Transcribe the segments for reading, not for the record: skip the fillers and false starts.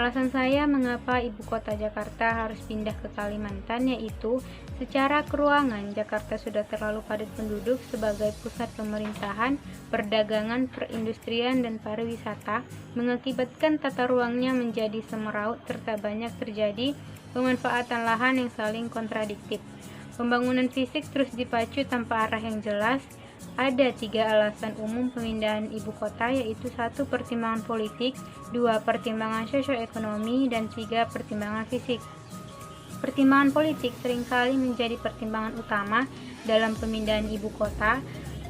Alasan saya mengapa ibu kota Jakarta harus pindah ke Kalimantan yaitu secara keruangan Jakarta sudah terlalu padat penduduk sebagai pusat pemerintahan, perdagangan, perindustrian, dan pariwisata mengakibatkan tata ruangnya menjadi semeraut serta banyak terjadi pemanfaatan lahan yang saling kontradiktif. Pembangunan fisik terus dipacu tanpa arah yang jelas. Ada 3 alasan umum pemindahan ibu kota yaitu 1. Pertimbangan politik, 2. Pertimbangan sosioekonomi, dan 3. Pertimbangan fisik. Pertimbangan politik seringkali menjadi pertimbangan utama dalam pemindahan ibu kota.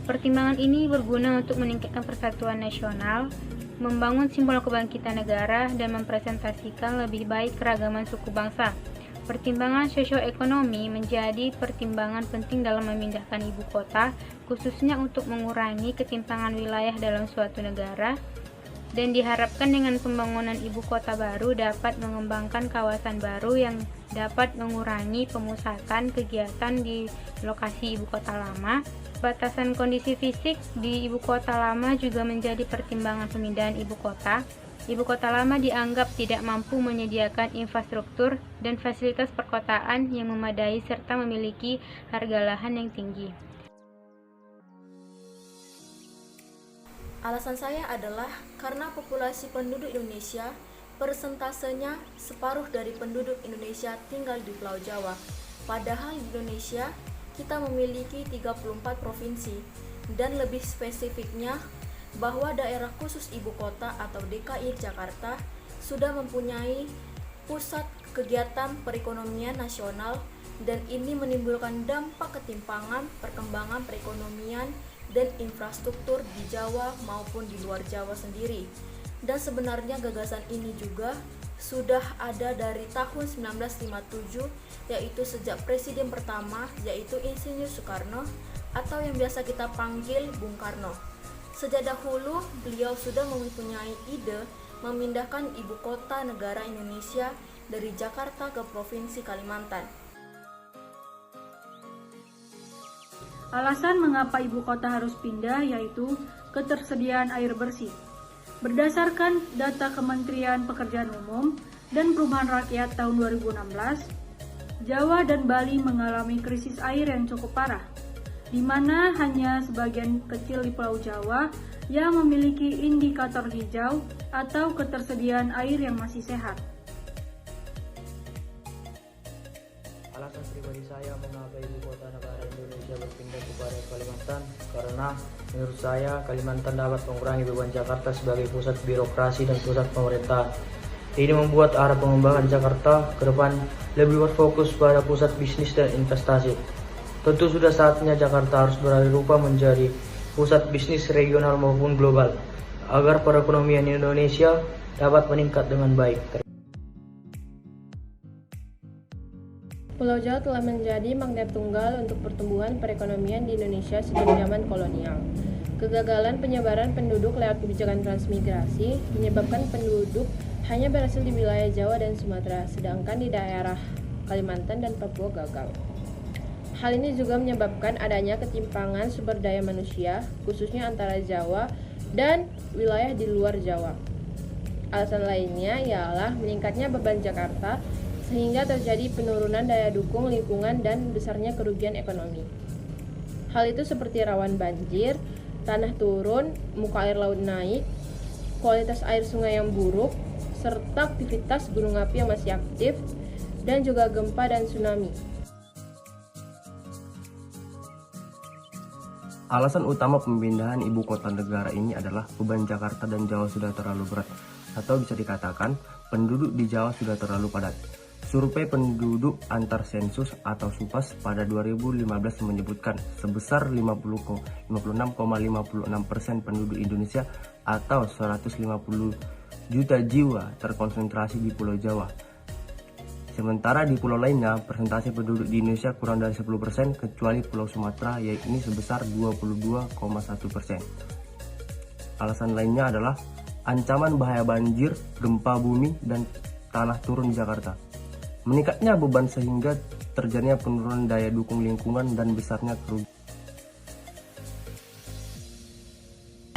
Pertimbangan ini berguna untuk meningkatkan persatuan nasional, membangun simbol kebangkitan negara, dan mempresentasikan lebih baik keragaman suku bangsa. Pertimbangan sosioekonomi menjadi pertimbangan penting dalam memindahkan ibu kota, khususnya untuk mengurangi ketimpangan wilayah dalam suatu negara, dan diharapkan dengan pembangunan ibu kota baru dapat mengembangkan kawasan baru yang dapat mengurangi pemusatan kegiatan di lokasi ibu kota lama. Batasan kondisi fisik di ibu kota lama juga menjadi pertimbangan pemindahan ibu kota. Ibu kota lama dianggap tidak mampu menyediakan infrastruktur dan fasilitas perkotaan yang memadai serta memiliki harga lahan yang tinggi. Alasan saya adalah karena populasi penduduk Indonesia persentasenya separuh dari penduduk Indonesia tinggal di Pulau Jawa. Padahal di Indonesia kita memiliki 34 provinsi dan lebih spesifiknya bahwa daerah khusus ibu kota atau DKI Jakarta sudah mempunyai pusat kegiatan perekonomian nasional, dan ini menimbulkan dampak ketimpangan perkembangan perekonomian dan infrastruktur di Jawa maupun di luar Jawa sendiri. Dan sebenarnya gagasan ini juga sudah ada dari tahun 1957, yaitu sejak presiden pertama yaitu Insinyur Soekarno atau yang biasa kita panggil Bung Karno. Sejak dahulu beliau sudah mempunyai ide memindahkan ibu kota negara Indonesia dari Jakarta ke Provinsi Kalimantan. Alasan mengapa ibu kota harus pindah yaitu ketersediaan air bersih. Berdasarkan data Kementerian Pekerjaan Umum dan Perumahan Rakyat tahun 2016, Jawa dan Bali mengalami krisis air yang cukup parah, di mana hanya sebagian kecil di Pulau Jawa yang memiliki indikator hijau atau ketersediaan air yang masih sehat. Alasan pribadi saya mengapa ibu kota negara Indonesia berpindah kepada Kalimantan karena menurut saya Kalimantan dapat mengurangi beban Jakarta sebagai pusat birokrasi dan pusat pemerintahan. Ini membuat arah pengembangan Jakarta ke depan lebih berfokus pada pusat bisnis dan investasi. Tentu sudah saatnya Jakarta harus beralih rupa menjadi pusat bisnis regional maupun global agar perekonomian Indonesia dapat meningkat dengan baik. Pulau Jawa telah menjadi magnet tunggal untuk pertumbuhan perekonomian di Indonesia sejak zaman kolonial. Kegagalan penyebaran penduduk lewat kebijakan transmigrasi menyebabkan penduduk hanya berhasil di wilayah Jawa dan Sumatera, sedangkan di daerah Kalimantan dan Papua gagal. Hal ini juga menyebabkan adanya ketimpangan sumber daya manusia, khususnya antara Jawa dan wilayah di luar Jawa. Alasan lainnya ialah meningkatnya beban Jakarta, sehingga terjadi penurunan daya dukung lingkungan dan besarnya kerugian ekonomi. Hal itu seperti rawan banjir, tanah turun, muka air laut naik, kualitas air sungai yang buruk, serta aktivitas gunung api yang masih aktif, dan juga gempa dan tsunami. Alasan utama pemindahan ibu kota negara ini adalah beban Jakarta dan Jawa sudah terlalu berat, atau bisa dikatakan penduduk di Jawa sudah terlalu padat. Survei penduduk antar sensus atau SUPAS pada 2015 menyebutkan sebesar 56,56% penduduk Indonesia atau 150 juta jiwa terkonsentrasi di Pulau Jawa. Sementara di pulau lainnya, persentase penduduk di Indonesia kurang dari 10%, kecuali Pulau Sumatera, yaitu ini sebesar 22,1%. Alasan lainnya adalah ancaman bahaya banjir, gempa bumi, dan tanah turun di Jakarta. Meningkatnya beban sehingga terjadinya penurunan daya dukung lingkungan dan besarnya kerugian.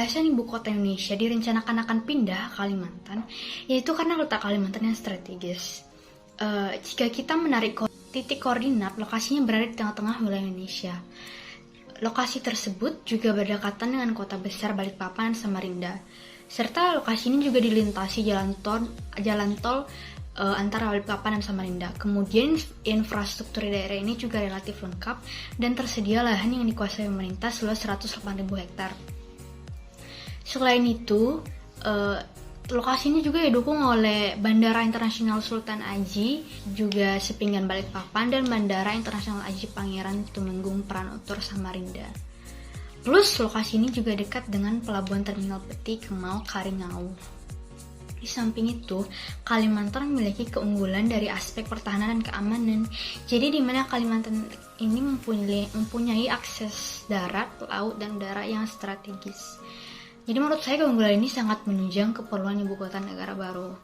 Pembahasan ibu kota Indonesia direncanakan akan pindah ke Kalimantan, yaitu karena letak Kalimantan yang strategis. Jika kita menarik titik koordinat, lokasinya berada di tengah-tengah wilayah Indonesia. Lokasi tersebut juga berdekatan dengan kota besar Balikpapan dan Samarinda. Serta lokasi ini juga dilintasi jalan tol antara Balikpapan dan Samarinda. Kemudian infrastruktur di daerah ini juga relatif lengkap dan tersedia lahan yang dikuasai pemerintah seluas 108.000 hektar. Selain itu, lokasi ini juga didukung oleh Bandara Internasional Sultan Aji, juga sepinggan Balikpapan, dan Bandara Internasional Aji Pangeran Tumenggung Pranoto Samarinda. Plus, lokasi ini juga dekat dengan Pelabuhan Terminal Peti Kemau Karingau. Di samping itu, Kalimantan memiliki keunggulan dari aspek pertahanan dan keamanan. Jadi di mana Kalimantan ini mempunyai akses darat, laut, dan udara yang strategis. Jadi menurut saya keunggulan ini sangat menunjang keperluan ibu kota negara baru.